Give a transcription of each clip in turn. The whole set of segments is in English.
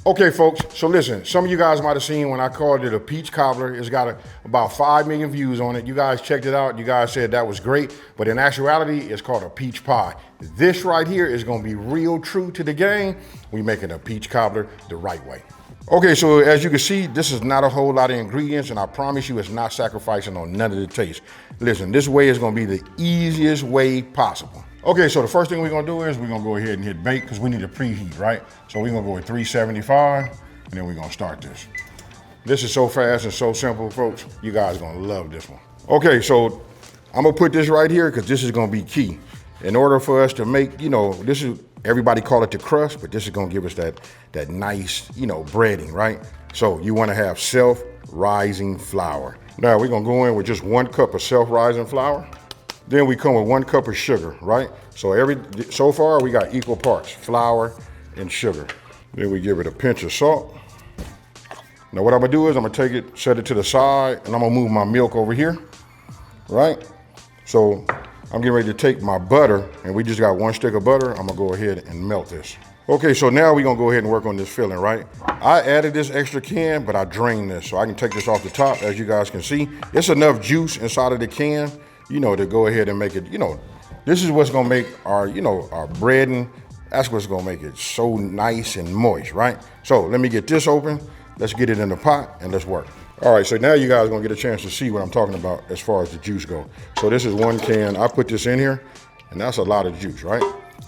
Okay, folks, so listen, some of you guys might have seen when I called it a peach cobbler. It's got about 5 million views on it. You guys checked it out. You guys said that was great, but in actuality, it's called a peach pie. This right here is gonna be real true to the game. We making a peach cobbler the right way. Okay, so as you can see, this is not a whole lot of ingredients, and I promise you it's not sacrificing on none of the taste. Listen, this way is gonna be the easiest way possible. Okay, so the first thing we're gonna do is we're gonna go ahead and hit bake because we need to preheat, right? So we're gonna go with 375, and then we're gonna start this. This is so fast and so simple, folks. You guys are gonna love this one. Okay, so I'm gonna put this right here because this is gonna be key. In order for us to make, this is, everybody call it the crust, but this is gonna give us that nice, breading, right? So you wanna have self-rising flour. Now we're gonna go in with just 1 cup of self-rising flour. Then we come with 1 cup of sugar, right? So far we got equal parts, flour and sugar. Then we give it a pinch of salt. Now what I'm gonna do is I'm gonna take it, set it to the side, and I'm gonna move my milk over here, right? So I'm getting ready to take my butter, and we just got 1 stick of butter. I'm gonna go ahead and melt this. Okay, so now we're gonna go ahead and work on this filling, right? I added this extra can, but I drained this, so I can take this off the top, as you guys can see. It's enough juice inside of the can, to go ahead and make it, this is what's gonna make our, our breading. That's what's gonna make it so nice and moist, right? So let me get this open. Let's get it in the pot and let's work. All right, so now you guys are gonna get a chance to see what I'm talking about as far as the juice go. So this is 1 can. I put this in here, and that's a lot of juice, right?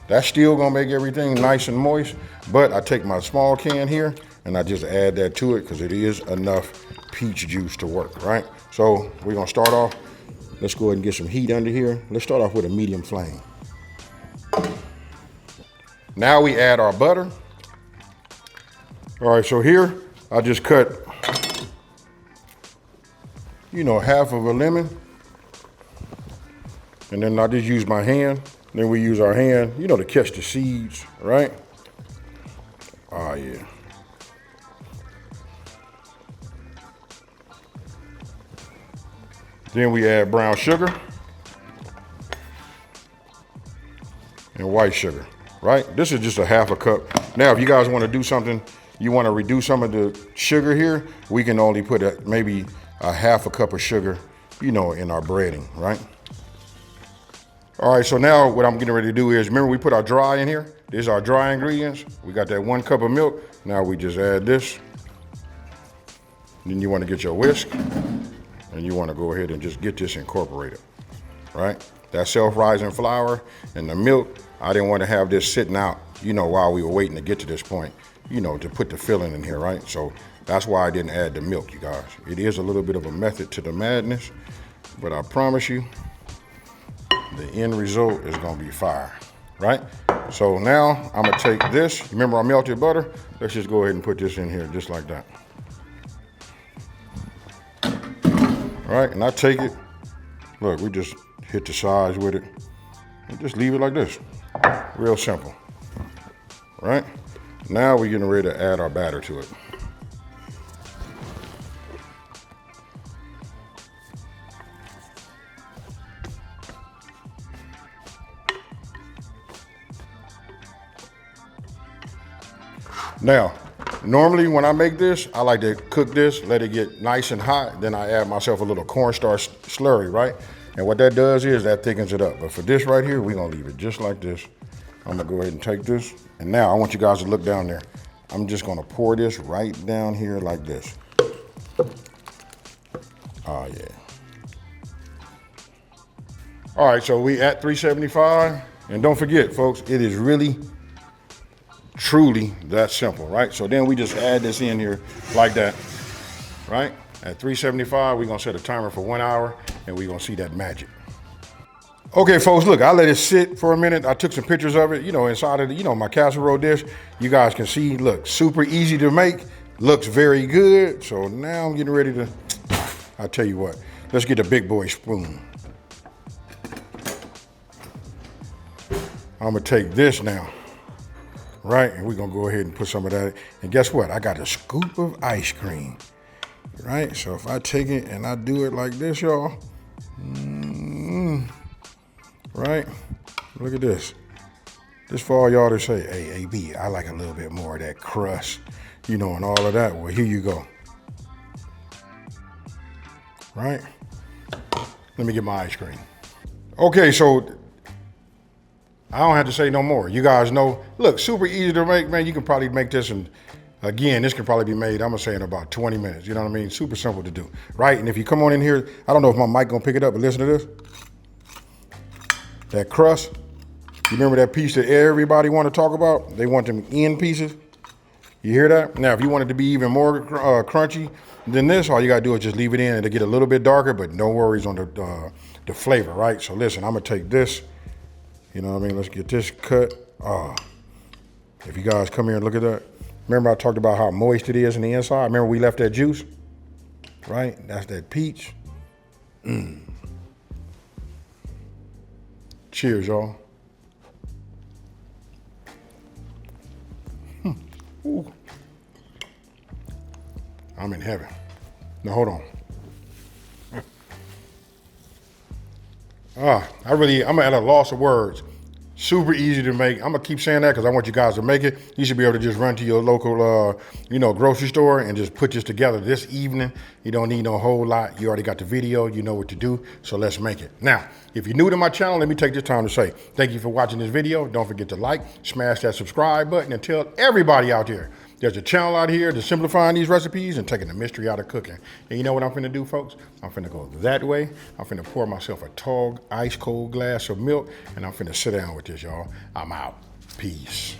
That's still gonna make everything nice and moist, but I take my small can here and I just add that to it because it is enough peach juice to work, right? So we're gonna start off. Let's go ahead and get some heat under here. Let's start off with a medium flame. Now we add our butter. All right, so here I just cut, half of a lemon. And then I just use my hand. Then we use our hand, to catch the seeds, right? Oh, yeah. Then we add brown sugar and white sugar, right? This is just a half a cup. Now, if you guys want to do something, you want to reduce some of the sugar here, we can only put maybe a half a cup of sugar, in our breading, right? All right, so now what I'm getting ready to do is, remember we put our dry in here? These are our dry ingredients. We got that 1 cup of milk. Now we just add this. Then you want to get your whisk. And you want to go ahead and just get this incorporated, right? That self-rising flour and the milk, I didn't want to have this sitting out, while we were waiting to get to this point, to put the filling in here, right? So that's why I didn't add the milk, you guys. It is a little bit of a method to the madness, but I promise you, the end result is gonna be fire, right? So now I'm gonna take this, remember our melted butter? Let's just go ahead and put this in here just like that. All right, and I take it, look, we just hit the sides with it, and just leave it like this. Real simple, right? Now we're getting ready to add our batter to it. Now, normally when I make this, I like to cook this, let it get nice and hot, then I add myself a little cornstarch slurry, right? And what that does is that thickens it up. But for this right here, we're gonna leave it just like this. I'm gonna go ahead and take this. And now I want you guys to look down there. I'm just gonna pour this right down here like this. Oh yeah. All right, so we at 375. And don't forget, folks, it is really truly that simple, right? So then we just add this in here like that, right? At 375, we're gonna set a timer for 1 hour and we're gonna see that magic. Okay, folks, look, I let it sit for a minute. I took some pictures of it, inside of the, my casserole dish. You guys can see, look, super easy to make, looks very good. So now I'm getting ready to, I'll tell you what, let's get a big boy spoon. I'm gonna take this now. Right, and we're gonna go ahead and put some of that. And guess what? I got a scoop of ice cream, right? So if I take it and I do it like this, y'all, right? Look at this. This for all y'all to say, hey, AB, I like a little bit more of that crust, you know, and all of that. Well, here you go. Right? Let me get my ice cream. Okay, so I don't have to say no more. You guys know, look, super easy to make, man. You can probably make this in, again, this can probably be made, I'm gonna say in about 20 minutes. You know what I mean? Super simple to do, right? And if you come on in here, I don't know if my mic gonna pick it up, but listen to this. That crust, you remember that piece that everybody want to talk about? They want them end pieces. You hear that? Now, if you want it to be even more crunchy than this, all you gotta do is just leave it in and it'll get a little bit darker, but no worries on the flavor, right? So listen, I'm gonna take this, you know what I mean? Let's get this cut. If you guys come here and look at that, remember I talked about how moist it is in the inside? Remember we left that juice, right? That's that peach. Cheers, y'all. Ooh. I'm in heaven. Now hold on. I'm at a loss of words. Super easy to make. I'm gonna keep saying that because I want you guys to make it. You should be able to just run to your local, grocery store and just put this together this evening. You don't need no whole lot. You already got the video. You know what to do. So let's make it. Now, if you're new to my channel, let me take this time to say thank you for watching this video. Don't forget to like, smash that subscribe button, and tell everybody out there there's a channel out here that's simplifying these recipes and taking the mystery out of cooking. And you know what I'm finna do, folks? I'm finna go that way. I'm finna pour myself a tall, ice cold glass of milk, and I'm finna sit down with this, y'all. I'm out. Peace.